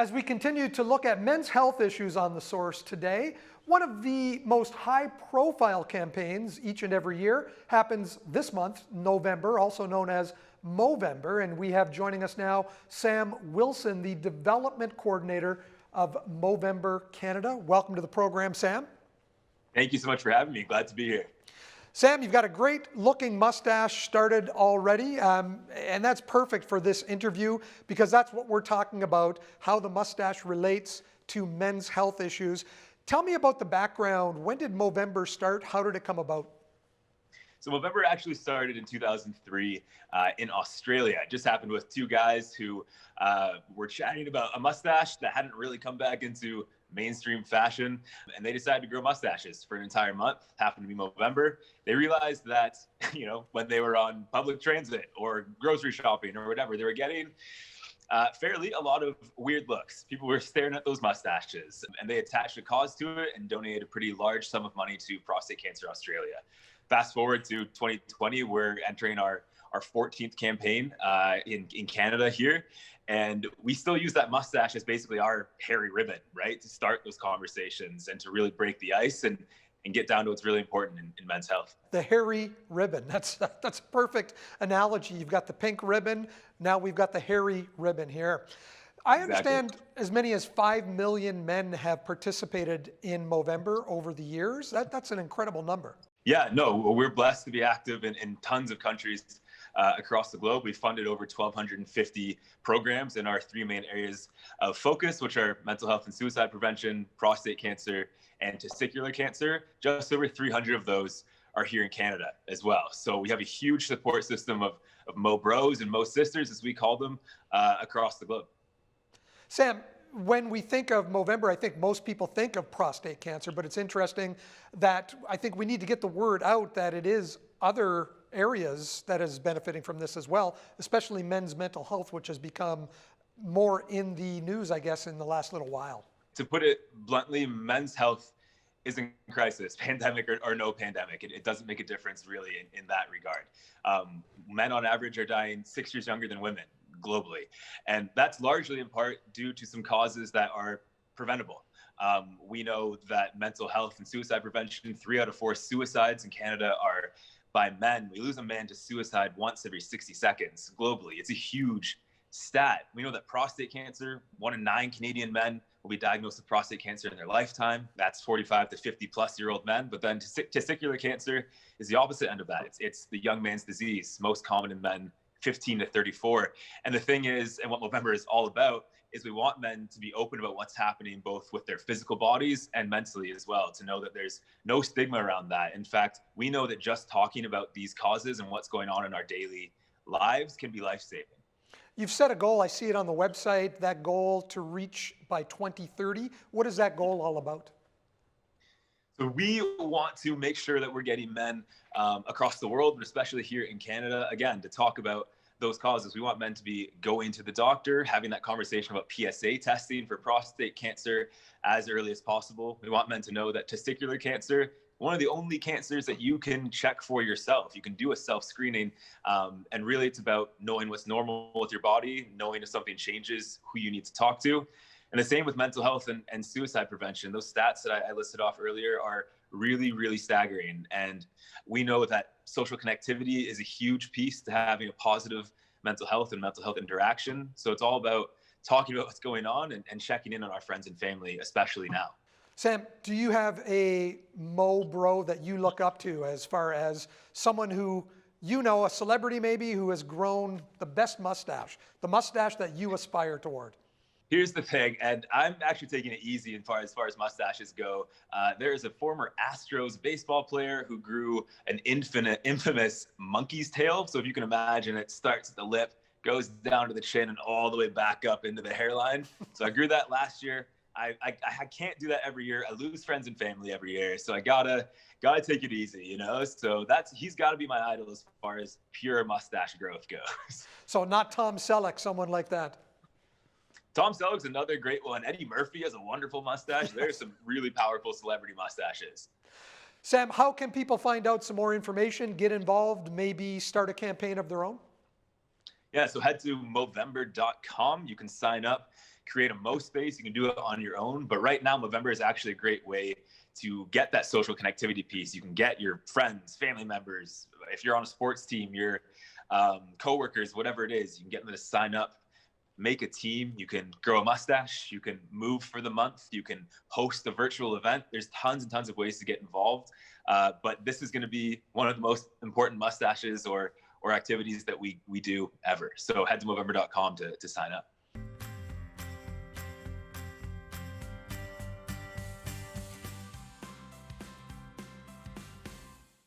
As we continue to look at men's health issues on The Source today, one of the most high-profile campaigns each and every year happens this month, November, also known as Movember, and we have joining us now Sam Wilson, the Development Coordinator of Movember Canada. Welcome to the program, Sam. Thank you so much for having me. Glad to be here. Sam, you've got a great looking mustache started already, and that's perfect for this interview because that's what we're talking about, how the mustache relates to men's health issues. Tell me about the background. When did Movember start? How did it come about? So Movember actually started in 2003 in Australia. It just happened with two guys who were chatting about a mustache that hadn't really come back into mainstream fashion, and they decided to grow mustaches for an entire month. Happened to be Movember. They realized that, when they were on public transit or grocery shopping or whatever, they were getting fairly a lot of weird looks. People were staring at those mustaches, and they attached a cause to it and donated a pretty large sum of money to Prostate Cancer Australia. Fast forward to 2020, we're entering our 14th campaign in Canada here. And we still use that mustache as basically our hairy ribbon, right? To start those conversations and to really break the ice and get down to what's really important in men's health. The hairy ribbon, that's a perfect analogy. You've got the pink ribbon, now we've got the hairy ribbon here. I understand as many as 5 million men have participated in Movember over the years. That's an incredible number. Yeah, no, we're blessed to be active in tons of countries across the globe. We've funded over 1,250 programs in our three main areas of focus, which are mental health and suicide prevention, prostate cancer, and testicular cancer. Just over 300 of those are here in Canada as well. So we have a huge support system of Mo Bros and Mo Sisters, as we call them, across the globe. Sam, when we think of Movember, I think most people think of prostate cancer, but it's interesting that I think we need to get the word out that it is other areas that is benefiting from this as well, especially men's mental health, which has become more in the news, I guess, in the last little while. To put it bluntly, men's health is in crisis, pandemic or no pandemic. It doesn't make a difference really in that regard. Men on average are dying 6 years younger than women globally. And that's largely in part due to some causes that are preventable. We know that mental health and suicide prevention, 3 out of 4 suicides in Canada are by men. We lose a man to suicide once every 60 seconds globally. It's a huge stat. We know that prostate cancer, 1 in 9 Canadian men will be diagnosed with prostate cancer in their lifetime. That's 45 to 50 plus year old men. But then testicular cancer is the opposite end of that. It's the young man's disease, most common in men 15 to 34. And the thing is, and what Movember is all about, is we want men to be open about what's happening both with their physical bodies and mentally as well, to know that there's no stigma around that. In fact, we know that just talking about these causes and what's going on in our daily lives can be life-saving. You've set a goal, I see it on the website, that goal to reach by 2030. What is that goal all about? So we want to make sure that we're getting men across the world, but especially here in Canada, again, to talk about those causes. We want men to be going to the doctor, having that conversation about PSA testing for prostate cancer as early as possible. We want men to know that testicular cancer, one of the only cancers that you can check for yourself. You can do a self-screening, and really it's about knowing what's normal with your body, knowing if something changes, who you need to talk to. And the same with mental health and suicide prevention. Those stats that I listed off earlier are really, really staggering. And we know that social connectivity is a huge piece to having a positive mental health and mental health interaction. So it's all about talking about what's going on and checking in on our friends and family, especially now. Sam, do you have a Mo Bro that you look up to as far as someone who, a celebrity maybe, who has grown the best mustache, the mustache that you aspire toward? Here's the thing, and I'm actually taking it easy as far as mustaches go. There is a former Astros baseball player who grew an infamous monkey's tail. So if you can imagine, it starts at the lip, goes down to the chin, and all the way back up into the hairline. So I grew that last year. I can't do that every year. I lose friends and family every year, so I gotta take it easy, So he's got to be my idol as far as pure mustache growth goes. So not Tom Selleck, someone like that. Tom Selleck's another great one. Eddie Murphy has a wonderful mustache. There's some really powerful celebrity mustaches. Sam, how can people find out some more information, get involved, maybe start a campaign of their own? Yeah, so head to Movember.com. You can sign up create a Mo space. You can do it on your own. But right now, Movember is actually a great way to get that social connectivity piece. You can get your friends, family members, if you're on a sports team, your coworkers, whatever it is, you can get them to sign up, make a team. You can grow a mustache. You can move for the month. You can host a virtual event. There's tons and tons of ways to get involved. But this is going to be one of the most important mustaches or activities that we do ever. So head to Movember.com to sign up.